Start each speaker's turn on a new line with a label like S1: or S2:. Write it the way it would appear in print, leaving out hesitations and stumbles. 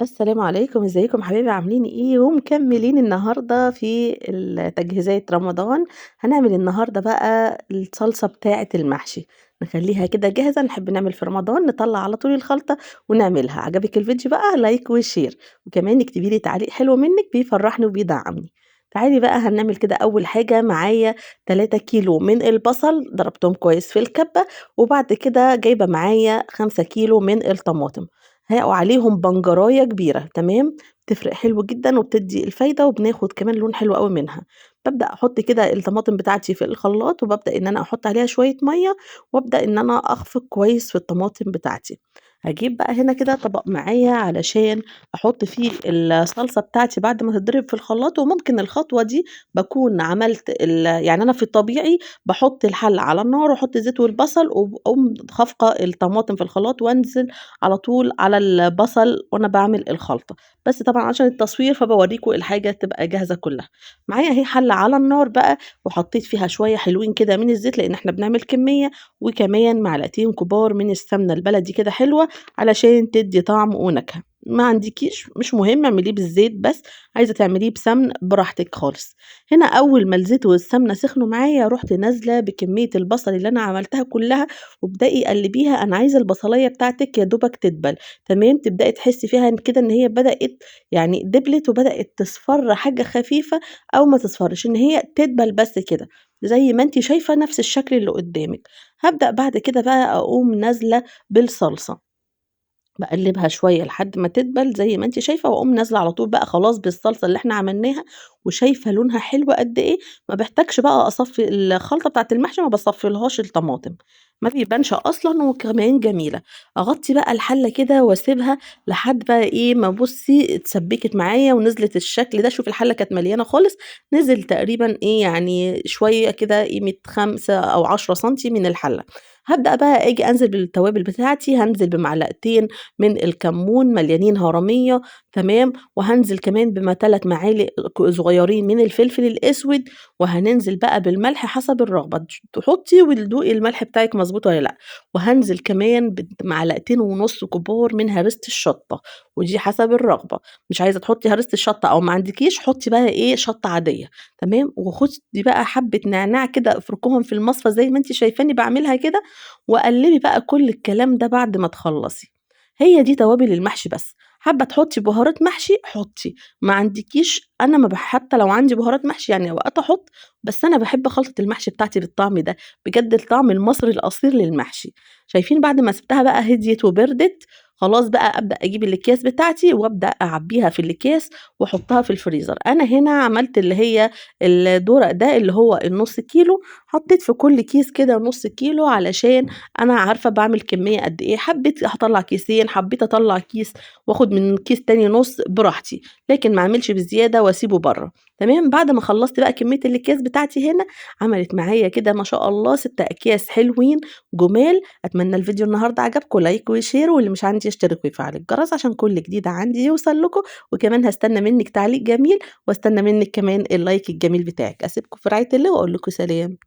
S1: السلام عليكم، إزيكم حبايبي عاملين إيه؟ ومكملين النهارده في تجهيزات رمضان، هنعمل النهارده بقى الصلصة بتاعة المحشي، نخلّيها كده جاهزة نحب نعمل في رمضان نطلّع على طول الخلطة ونعملها، عجبِك الفيديو بقى لايك وشير، وكمان اكتبي لي تعليق حلو منِّك بيفرّحني وبيدعّمني. تعالي بقى هنعمل كده أول حاجة معايا 3 كيلو من البصل ضربتهم كويس في الكبة، وبعد كده جايبة معايا 5 كيلو من الطماطم. وعليهم بنجراية كبيرة تمام، بتفرق حلو جدًا وبتدّي الفايدة وبناخد كمان لون حلو أوي منها. بابدأ أحط كده الطماطم بتاعتي في الخلاط وبابدأ إن أنا أحط عليها شوية مَيّة وأبدأ إن أنا أخفق كويس في الطماطم بتاعتي. هاجيب بقى هنا كده طبق معايا علشان أحط فيه الصلصة بتاعتي بعد ما تتضرب في الخلاط، وممكن الخطوة دي باكون عملت يعني أنا في الطبيعي باحط الحلة على النار وأحط الزيت والبصل وأقوم خافقة الطماطم في الخلاط وأنزل على طول على البصل وأنا باعمل الخلطة، بس طبعًا عشان التصوير فباورّيكم الحاجة تبقى جاهزة كلّها. معايا أهي حلة على النار بقى وحطيت فيها شوية حلوين كده من الزيت لإن إحنا بنعمل كمية، وكمان معلقتين كبار من السمنة البلدي كده حلوة علشان تدّي طعم ونكهة. ما عندكيش مش مهم اعمليه بالزيت بس، عايزة تعمليه بسمن براحتك خالص. هنا أول ما الزيت والسمنة سخنوا معايا رُحت نازلة بكمية البصل اللي أنا عملتها كلّها وابدئي قلّبيها، أنا عايزة البصلاية بتاعتِك يا دوبك تدبل، تمام، تبدئي تحسّي فيها كده إن هي بدأت يعني دبلت وبدأت تصفَر حاجة خفيفة أو ما تصفرش، إن هي تدبل بس كده، زي ما أنتِ شايفة نفس الشكل اللي قدّامِك. هابدأ بعد كده بقى أقوم نازلة بالصلصة. باقلّبها شوية لحد ما تدبل زي ما أنتِ شايفة، وأقوم نازلة على طول بقى خلاص بالصلصة اللي إحنا عملناها، وشايفة لونها حلو قد إيه، ما باحتاجش بقى أصفّي الخلطة بتاعة المحشي ما باصفّيلهاش الطماطم، ما بيبانش أصلًا وكمان جميلة. أغطّي بقى الحلة كده واسيبها لحد بقى إيه ما بُصّي اتسبّكت معايا ونزلت الشكل ده، شوفي الحلة كانت مليانة خالص، نزل تقريبًا إيه يعني شوية كده قيمة 5 أو 10 سنتي من الحلة. هابدأ بقى آجي أنزل بالتوابل بتاعتي، هانزل بمعلقتين من الكمون مليانين هرمية تمام، وهانزل كمان 3 معالق صغيرين من الفلفل الأسود، وهننزل بقى بالملح حسب الرغبة، تحطي وتدوقي الملح بتاعِك مضبوط والّا لأ، وهانزل كمان بمعلقتين ونُص كبار من هريسة الشطة، ودي حسب الرغبة، مش عايزة تحطي هريسة الشطة أو ما عندكيش حطي بقى إيه شطة عادية تمام، وخدي بقى حبة نعناع كده افركيهم في المصفى زي ما أنتِ شايفاني باعملها كده، وقلّبي بقى كل الكلام ده بعد ما تخلّصي. هي دي توابل المحشي بس، حابة تحطّي بهارات محشي حطّي، ما عندكيش أنا ما حتى لو عندي بهارات محشي يعني أوقات أحط، بس أنا باحب خلطة المحشي بتاعتي بالطعم ده، بجد الطعم المصري الأصيل للمحشي. شايفين بعد ما سِبتها بقى هديت وبردت، خلاص بقى أبدأ أجيب الأكياس بتاعتي وأبدأ أعبّيها في الأكياس وأحطها في الفريزر. أنا هنا عملت اللي هي الدورق ده اللي هو النُص كيلو، حطيت في كل كيس كده نُص كيلو علشان أنا عارفة باعمل كمية قد إيه، حبيت هاطلّع كيسين، حبيت أطلّع كيس وآخد من كيس تاني نُص براحتي، لكن ما أعملش بزيادة وأسيبه برّه، تمام، بعد ما خلّصت بقى كمية الأكياس بتاعتي هنا، عملت معايا كده ما شاء الله 6 أكياس حلوين جُمال. أتمنى الفيديو النهارده عجبكم، لايك وشير، واللي مش عندي يشترك ويفعل الجرس عشان كل جديد عندي يوصل لكم، وكمان هاستنى منِّك تعليق جميل، واستنى منِّك كمان اللايك الجميل بتاعِك. أسيبكم في رعاية الله وأقول لكم سلام.